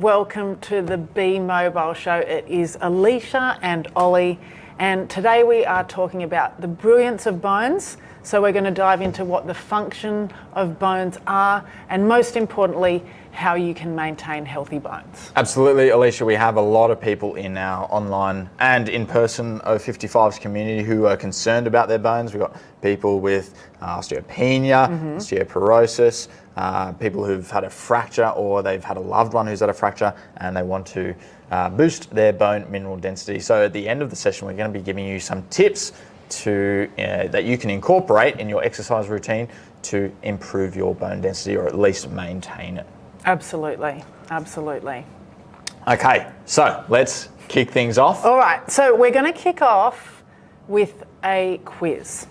welcome to the Be Mobile Show. It is Alicia and Ollie, and today we are talking about the brilliance of bones. So we're going to dive into what the function of bones are, and most importantly, how you can maintain healthy bones. Absolutely, Alicia. We have a lot of people in our online and in-person O55s community who are concerned about their bones. We've got people with osteopenia, osteoporosis, people who've had a fracture or they've had a loved one who's had a fracture and they want to boost their bone mineral density. So at the end of the session, we're going to be giving you some tips that you can incorporate in your exercise routine to improve your bone density or at least maintain it. Absolutely, absolutely. Okay, so let's kick things off. All right, so we're going to kick off with a quiz.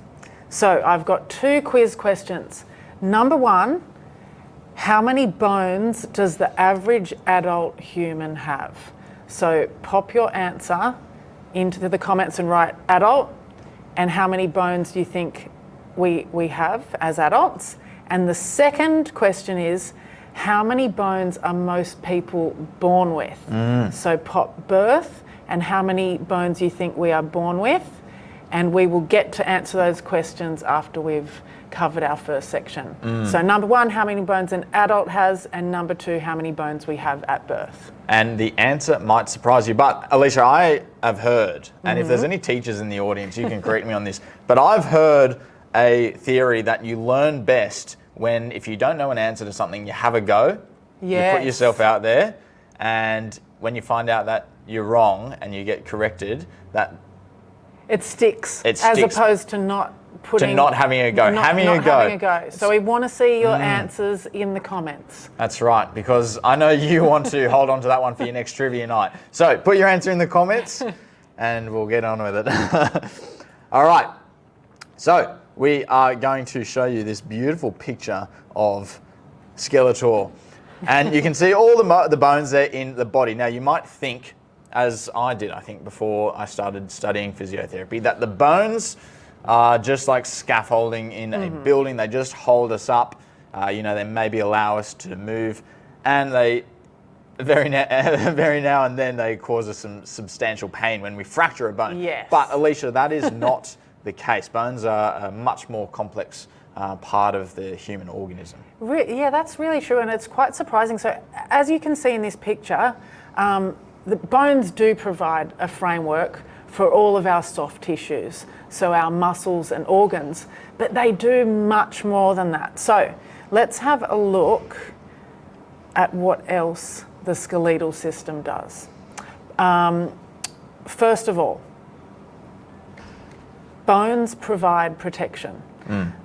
So I've got two quiz questions. Number one, how many bones does the average adult human have? So pop your answer into the comments and write adult, and how many bones do you think we have as adults? And the second question is, how many bones are most people born with? So pop birth and how many bones you think we are born with. And we will get to answer those questions after we've covered our first section. So number one, how many bones an adult has, and number two, how many bones we have at birth. And the answer might surprise you, but Alicia, I have heard, and if there's any teachers in the audience, you can correct me on this, but I've heard a theory that you learn best when, if you don't know an answer to something, you have a go, you put yourself out there, and when you find out that you're wrong and you get corrected, that it sticks. As opposed to not having a go. Having a go. So we want to see your answers in the comments. That's right, because I know you want to hold on to that one for your next trivia night. So put your answer in the comments and we'll get on with it. All right. So we are going to show you this beautiful picture of Skeletor. And you can see all the bones there in the body. Now you might think, as I did, I think, before I started studying physiotherapy, that the bones are just like scaffolding in a building. They just hold us up. They maybe allow us to move, and they very now and then they cause us some substantial pain when we fracture a bone. Yes. But Alicia, that is not the case. Bones are a much more complex part of the human organism. Yeah, that's really true, and it's quite surprising. So as you can see in this picture, the bones do provide a framework for all of our soft tissues, so our muscles and organs, but they do much more than that. So let's have a look at what else the skeletal system does. First of all, bones provide protection.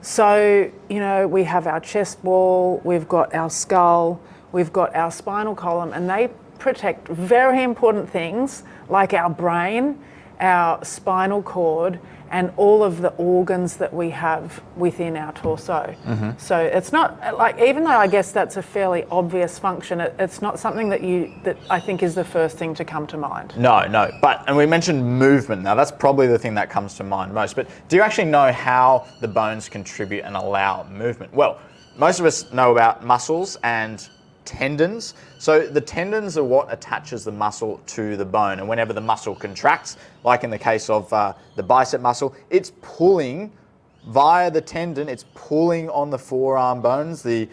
So, we have our chest wall, we've got our skull, we've got our spinal column, and they protect very important things like our brain, our spinal cord, and all of the organs that we have within our torso. So it's not like, even though I guess that's a fairly obvious function, it's not something that I think is the first thing to come to mind. No, and we mentioned movement. Now that's probably the thing that comes to mind most, but do you actually know how the bones contribute and allow movement? Well, most of us know about muscles and tendons. So the tendons are what attaches the muscle to the bone, and whenever the muscle contracts, like in the case of the bicep muscle, it's pulling via the tendon, it's pulling on the forearm bones, the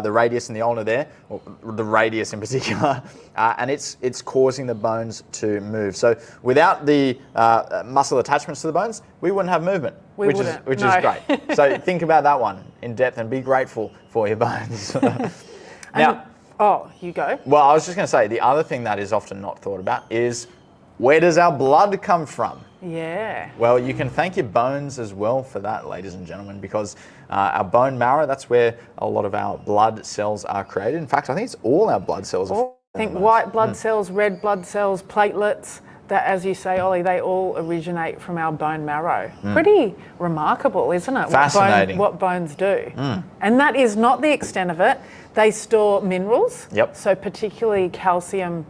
radius and the ulna there, or the radius in particular, and it's causing the bones to move. So without the muscle attachments to the bones, we wouldn't have movement, which is great. So think about that one in depth and be grateful for your bones. Now, you go. Well, I was just going to say, the other thing that is often not thought about is, where does our blood come from? Yeah. Well, you can thank your bones as well for that, ladies and gentlemen, because our bone marrow, that's where a lot of our blood cells are created. In fact, I think it's all our blood cells. I think white blood cells, red blood cells, platelets, that, as you say, Ollie, they all originate from our bone marrow. Pretty remarkable, isn't it? Fascinating. What bones do. And that is not the extent of it. They store minerals, so particularly calcium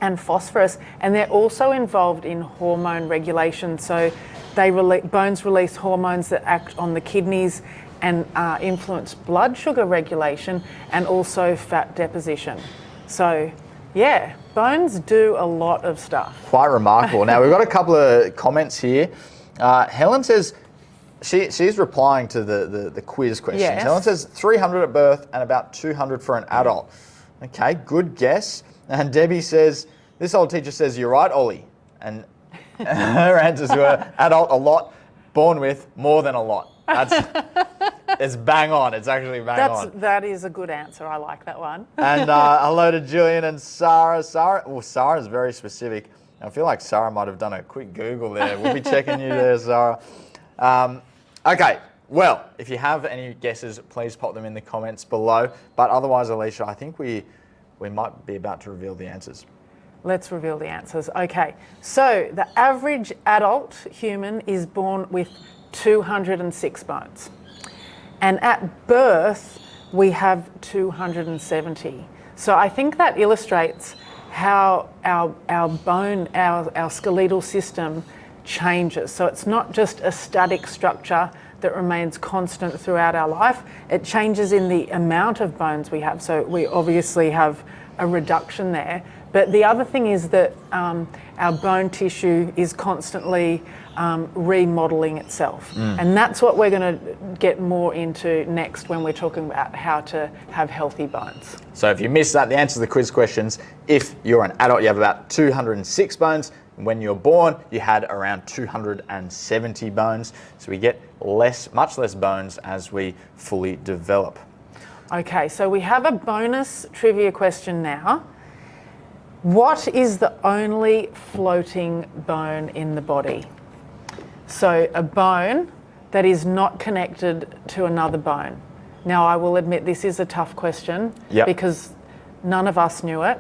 and phosphorus, and they're also involved in hormone regulation. So bones release hormones that act on the kidneys and influence blood sugar regulation and also fat deposition. So Yeah, bones do a lot of stuff. Quite remarkable. Now, we've got a couple of comments here. Helen says, she's replying to the quiz questions. Yes. Helen says 300 at birth and about 200 for an adult. Okay, good guess. And Debbie says, this old teacher says, you're right, Ollie. And her answers were adult, a lot, born with, more than a lot. It's bang on. It's actually bang on. That is a good answer. I like that one. And hello to Julian and Sarah. Sarah's very specific. I feel like Sarah might have done a quick Google there. We'll be checking you there, Sarah. Okay, well, if you have any guesses, please pop them in the comments below. But otherwise, Alicia, I think we might be about to reveal the answers. Let's reveal the answers. Okay, so the average adult human is born with 206 bones. And at birth, we have 270. So I think that illustrates how our bone, our skeletal system changes. So it's not just a static structure that remains constant throughout our life. It changes in the amount of bones we have. So we obviously have a reduction there. But the other thing is that our bone tissue is constantly remodeling itself. And that's what we're going to get more into next when we're talking about how to have healthy bones. So if you missed that, the answer to the quiz questions, if you're an adult, you have about 206 bones. When you're born, you had around 270 bones. So we get much less bones as we fully develop. Okay, so we have a bonus trivia question now. What is the only floating bone in the body? So a bone that is not connected to another bone. Now, I will admit this is a tough question because none of us knew it.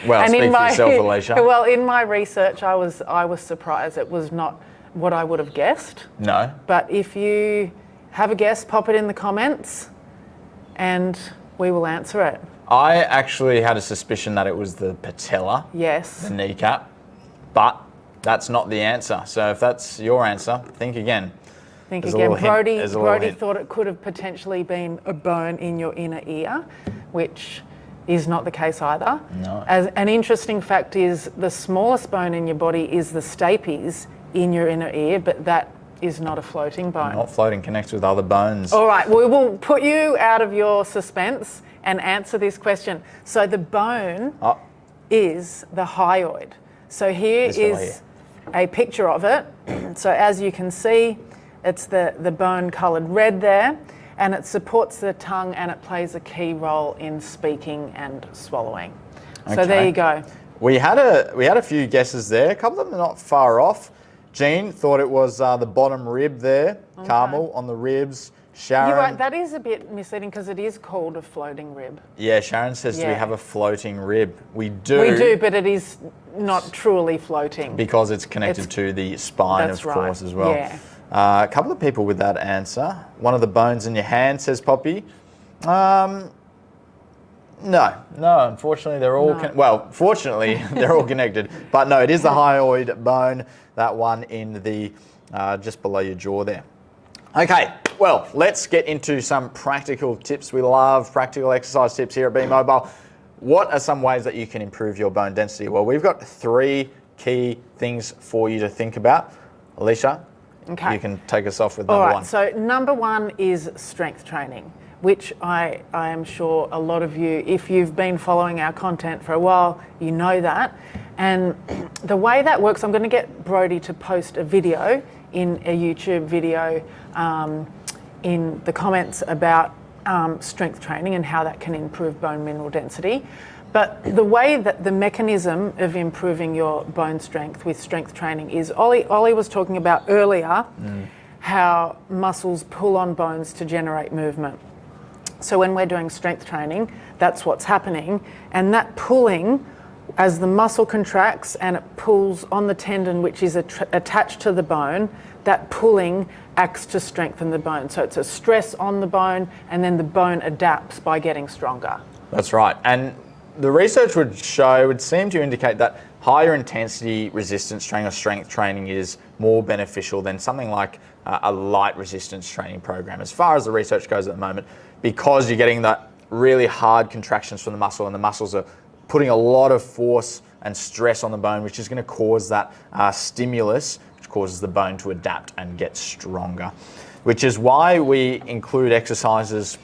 Well, and speak for yourself, Alicia. Well, in my research, I was surprised. It was not what I would have guessed. No. But if you have a guess, pop it in the comments and we will answer it. I actually had a suspicion that it was the patella, Yes. the kneecap, but that's not the answer. So if that's your answer, think again. Think There's a again. little hint. Brody thought it could have potentially been a bone in your inner ear, which is not the case either. No. As an interesting fact is the smallest bone in your body is the stapes in your inner ear, but that is not a floating bone. Not floating, connects with other bones. All right, we will put you out of your suspense and answer this question. So the bone is the hyoid. So here is a picture of it. So as you can see, it's the bone coloured red there, and it supports the tongue and it plays a key role in speaking and swallowing. So there you go. We had a few guesses there. A couple of them are not far off. Jean thought it was the bottom rib there, Carmel on the ribs. Sharon. You're right, that is a bit misleading because it is called a floating rib. Yeah, Sharon says, do we have a floating rib? We do. We do, but it is not truly floating. Because it's connected to the spine, of course, as well. Yeah. A couple of people with that answer. One of the bones in your hand, says Poppy. No, unfortunately they're all, fortunately they're all connected. But no, it is the hyoid bone, that one in the, just below your jaw there. Okay, well, let's get into some practical tips. We love practical exercise tips here at Be Mobile. What are some ways that you can improve your bone density? Well, we've got 3 key things for you to think about. Alicia, you can take us off with number 1. So number 1 is strength training, which I am sure a lot of you, if you've been following our content for a while, you know that. And the way that works, I'm going to get Brody to post a video in a YouTube video in the comments about strength training and how that can improve bone mineral density. But the way that the mechanism of improving your bone strength with strength training is, Ollie was talking about earlier how muscles pull on bones to generate movement. So when we're doing strength training, that's what's happening. And that pulling, as the muscle contracts and it pulls on the tendon which is attached to the bone, that pulling acts to strengthen the bone. So it's a stress on the bone and then the bone adapts by getting stronger. That's right. And the research would seem to indicate that higher intensity resistance training or strength training is more beneficial than something like a light resistance training program, as far as the research goes at the moment, because you're getting that really hard contractions from the muscle and the muscles are putting a lot of force and stress on the bone, which is going to cause that stimulus, which causes the bone to adapt and get stronger. Which is why we include exercises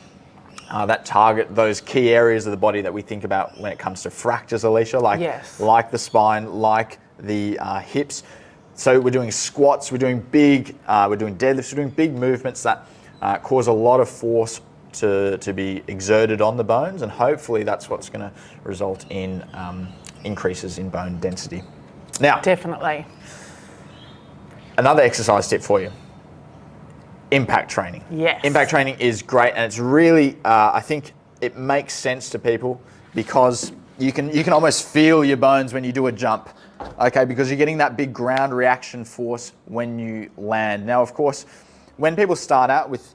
that target those key areas of the body that we think about when it comes to fractures, Alicia, like the spine, like the hips. So we're doing squats, we're doing deadlifts, we're doing big movements that cause a lot of force to be exerted on the bones, and hopefully that's what's going to result in increases in bone density. Now, definitely. Another exercise tip for you. Impact training. Yes. Impact training is great, and it's really, I think it makes sense to people because you can almost feel your bones when you do a jump, okay, because you're getting that big ground reaction force when you land. Now, of course, when people start out with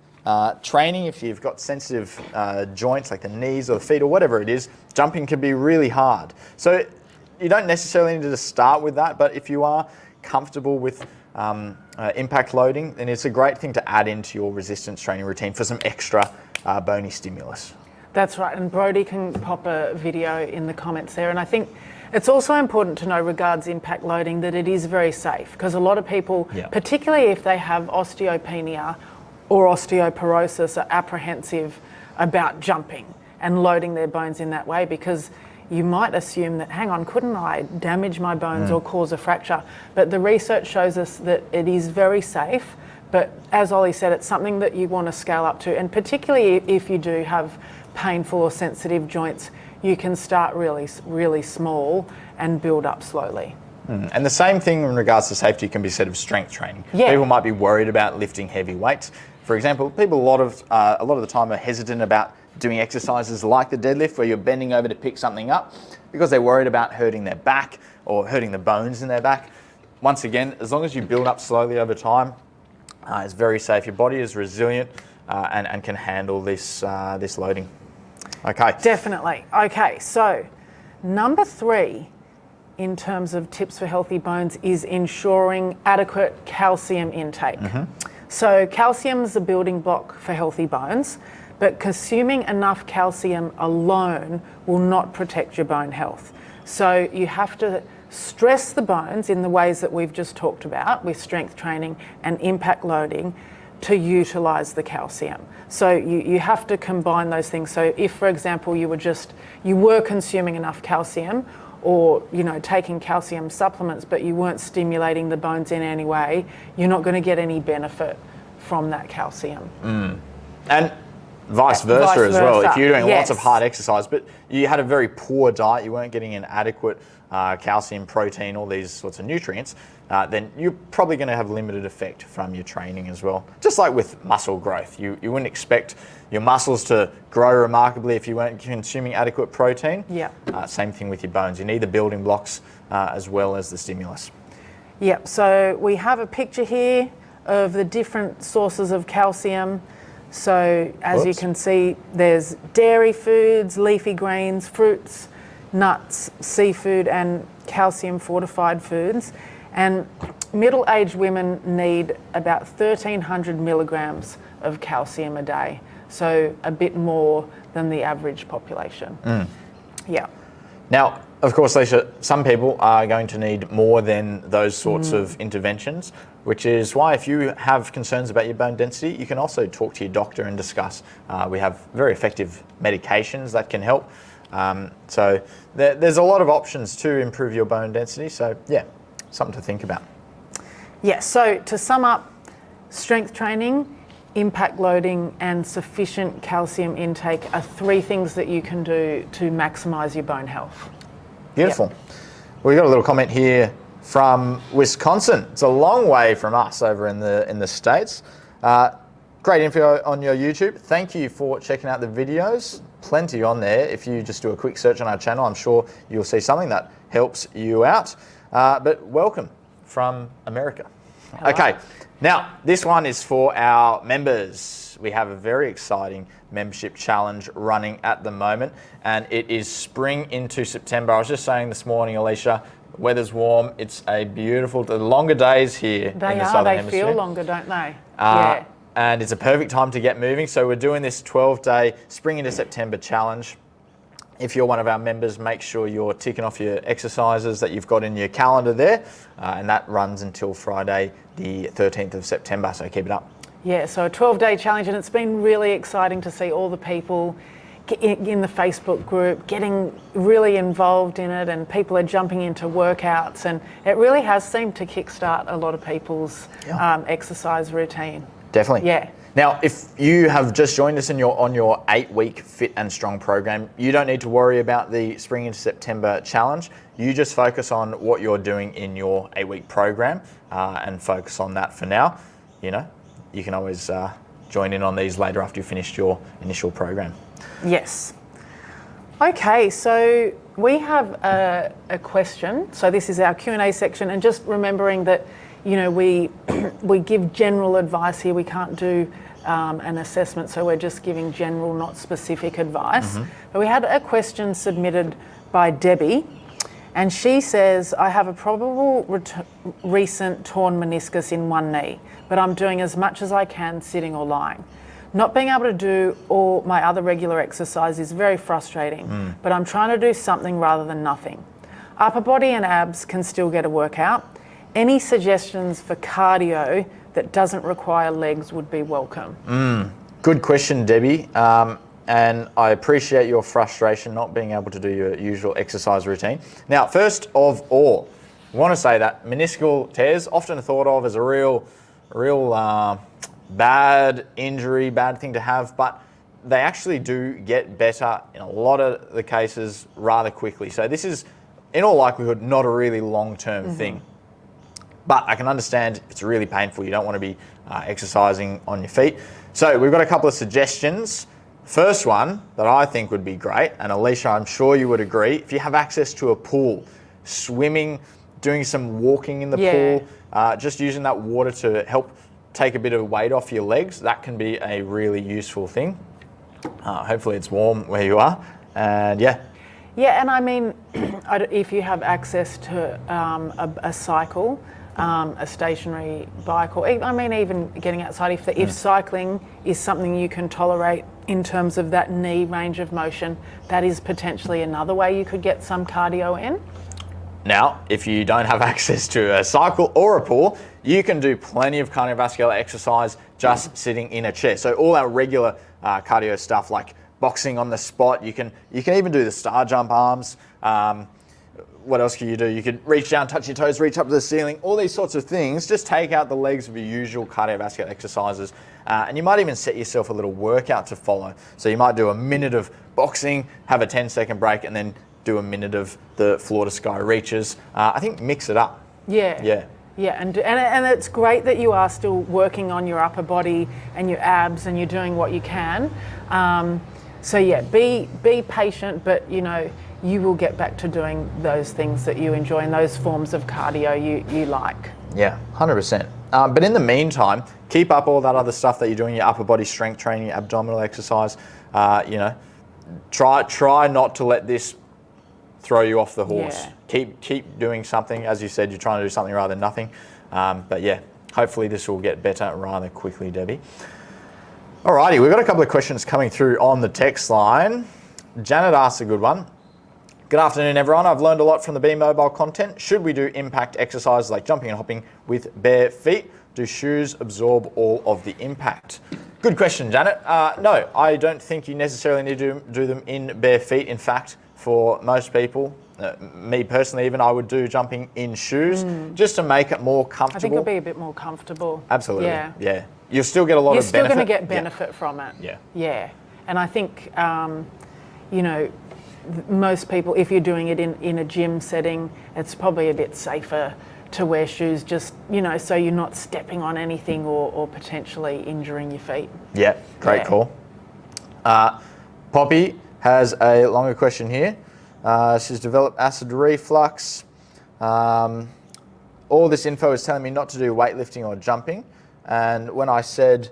training, if you've got sensitive joints like the knees or the feet or whatever it is, jumping can be really hard. So you don't necessarily need to start with that, but if you are comfortable with impact loading, then it's a great thing to add into your resistance training routine for some extra bony stimulus. That's right, and Brody can pop a video in the comments there. And I think it's also important to know regards impact loading that it is very safe, because a lot of people, particularly if they have osteopenia or osteoporosis, are apprehensive about jumping and loading their bones in that way, because you might assume that, hang on, couldn't I damage my bones or cause a fracture? But the research shows us that it is very safe. But as Ollie said, it's something that you want to scale up to. And particularly if you do have painful or sensitive joints, you can start really, really small and build up slowly. And the same thing in regards to safety can be said of strength training. Yeah. People might be worried about lifting heavy weights. For example, people a lot of the time are hesitant about doing exercises like the deadlift, where you're bending over to pick something up, because they're worried about hurting their back or hurting the bones in their back. Once again, as long as you build up slowly over time, it's very safe. Your body is resilient and can handle this loading. Okay. Definitely. Okay, so number 3 in terms of tips for healthy bones is ensuring adequate calcium intake. So calcium is a building block for healthy bones, but consuming enough calcium alone will not protect your bone health. So you have to stress the bones in the ways that we've just talked about with strength training and impact loading to utilize the calcium. So you have to combine those things. So if, for example, you were consuming enough calcium, or taking calcium supplements, but you weren't stimulating the bones in any way, you're not going to get any benefit from that calcium. And vice versa as well. If you're doing lots of Yes. hard exercise, but you had a very poor diet, you weren't getting an adequate calcium, protein, all these sorts of nutrients, then you're probably going to have limited effect from your training as well. Just like with muscle growth, you wouldn't expect your muscles to grow remarkably if you weren't consuming adequate protein. Yeah. Same thing with your bones. You need the building blocks as well as the stimulus. Yep, so we have a picture here of the different sources of calcium. So as you can see, there's dairy foods, leafy greens, fruits, nuts, seafood, and calcium fortified foods. And middle-aged women need about 1,300 milligrams of calcium a day. So a bit more than the average population. Yeah. Now, of course, Alicia, some people are going to need more than those sorts of interventions, which is why if you have concerns about your bone density, you can also talk to your doctor and discuss. We have very effective medications that can help. So there's a lot of options to improve your bone density. So yeah, something to think about. Yeah, so to sum up, strength training, impact loading, and sufficient calcium intake are 3 things that you can do to maximise your bone health. Beautiful. We got a little comment here from Wisconsin. It's a long way from us over in the States. Great info on your YouTube. Thank you for checking out the videos. Plenty on there. If you just do a quick search on our channel, I'm sure you'll see something that helps you out. But welcome from America. Hello. Okay, now this one is for our members. We have a very exciting membership challenge running at the moment, and it is spring into September. I was just saying this morning, Alicia, weather's warm. It's a beautiful, the longer days here in the Southern Hemisphere. They feel longer, don't they? Yeah. And it's a perfect time to get moving. So we're doing this 12-day spring into September challenge. If you're one of our members, make sure you're ticking off your exercises that you've got in your calendar there, and that runs until Friday, the 13th of September, so keep it up. Yeah, so a 12-day challenge, and it's been really exciting to see all the people in the Facebook group getting really involved in it, and people are jumping into workouts, and it really has seemed to kickstart a lot of people's exercise routine. Definitely. Yeah. Now, if you have just joined us on your 8-week Fit and Strong program, you don't need to worry about the Spring into September challenge. You just focus on what you're doing in your 8-week program and focus on that for now. You know, you can always join in on these later after you've finished your initial program. Yes. Okay, so we have a question. So this is our Q&A section, and just remembering that, you know, we give general advice here. We can't do an assessment, so we're just giving general, not specific advice. But we had a question submitted by Debbie, and she says, I have a probable recent torn meniscus in one knee, but I'm doing as much as I can sitting or lying. Not being able to do all my other regular exercise is very frustrating, but I'm trying to do something rather than nothing. Upper body and abs can still get a workout. Any suggestions for cardio that doesn't require legs would be welcome. Good question, Debbie. And I appreciate your frustration not being able to do your usual exercise routine. Now, first of all, I want to say that meniscal tears often thought of as a real bad injury, bad thing to have, but they actually do get better in a lot of the cases rather quickly. So this is, in all likelihood, not a really long-term thing. But I can understand if it's really painful, you don't want to be exercising on your feet. So we've got a couple of suggestions. First one that I think would be great, and Alicia, I'm sure you would agree, if you have access to a pool, swimming, doing some walking in the pool, just using that water to help take a bit of weight off your legs, that can be a really useful thing. Hopefully it's warm where you are, and yeah. Yeah, and I mean, if you have access to a cycle, a stationary bike, or I mean even getting outside, if cycling is something you can tolerate in terms of that knee range of motion, that is potentially another way you could get some cardio in. Now, if you don't have access to a cycle or a pool, you can do plenty of cardiovascular exercise just sitting in a chair. So all our regular cardio stuff like boxing on the spot, you can even do the star jump arms. What else can you do? You could reach down, touch your toes, reach up to the ceiling, all these sorts of things. Just take out the legs of your usual cardiovascular exercises. And you might even set yourself a little workout to follow. So you might do a minute of boxing, have a 10-second break, and then do a minute of the floor to sky reaches. I think mix it up. Yeah. Yeah. Yeah, and it's great that you are still working on your upper body and your abs, and you're doing what you can. So yeah, be patient, but you know, you will get back to doing those things that you enjoy and those forms of cardio you like. Yeah, 100%. But in the meantime, keep up all that other stuff that you're doing, your upper body strength training, your abdominal exercise. You know, try not to let this throw you off the horse. Yeah. Keep doing something. As you said, you're trying to do something rather than nothing. But yeah, hopefully this will get better rather quickly, Debbie. Alrighty, we've got a couple of questions coming through on the text line. Janet asked a good one. Good afternoon, everyone. I've learned a lot from the Be Mobile content. Should we do impact exercises like jumping and hopping with bare feet? Do shoes absorb all of the impact? Good question, Janet. No, I don't think you necessarily need to do them in bare feet. In fact, for most people, me personally even, I would do jumping in shoes just to make it more comfortable. I think it'll be a bit more comfortable. Absolutely. Yeah. You'll still get a lot of benefit. You're still going to get benefit from it. Yeah. Yeah. And I think, you know, most people, if you're doing it in a gym setting, it's probably a bit safer to wear shoes, just, you know, so you're not stepping on anything or potentially injuring your feet. Yeah, great call. Poppy has a longer question here. She's developed acid reflux. All this info is telling me not to do weightlifting or jumping. And when I said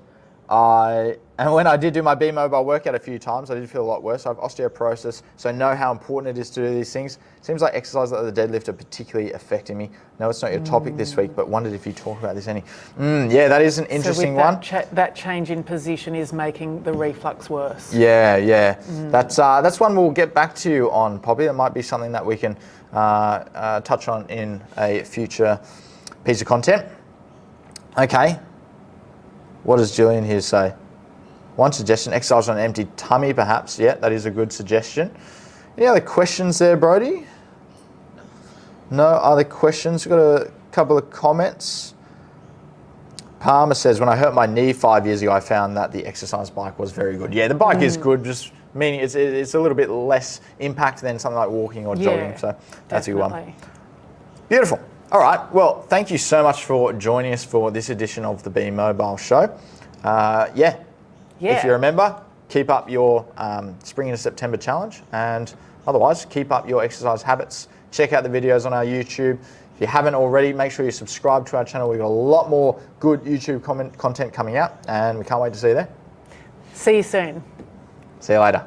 And when I did do my B Mobile workout a few times, I did feel a lot worse. I have osteoporosis, so I know how important it is to do these things. Seems like exercises like the deadlift are particularly affecting me. No, it's not your topic this week, but wondered if you talk about this any. Yeah, that is an interesting one. That change in position is making the reflux worse. Yeah. That's one we'll get back to you on, Poppy. That might be something that we can touch on in a future piece of content. Okay. What does Julian here say? One suggestion, exercise on an empty tummy, perhaps. Yeah, that is a good suggestion. Any other questions there, Brody? No other questions. We've got a couple of comments. Palmer says, when I hurt my knee 5 years ago, I found that the exercise bike was very good. Yeah, the bike is good, just meaning it's a little bit less impact than something like walking or jogging. So that's a good one. Beautiful. All right. Well, thank you so much for joining us for this edition of the Be Mobile Show. If you remember, keep up your Spring into September challenge, and otherwise keep up your exercise habits. Check out the videos on our YouTube. If you haven't already, make sure you subscribe to our channel. We've got a lot more good YouTube content coming out, and we can't wait to see you there. See you soon. See you later.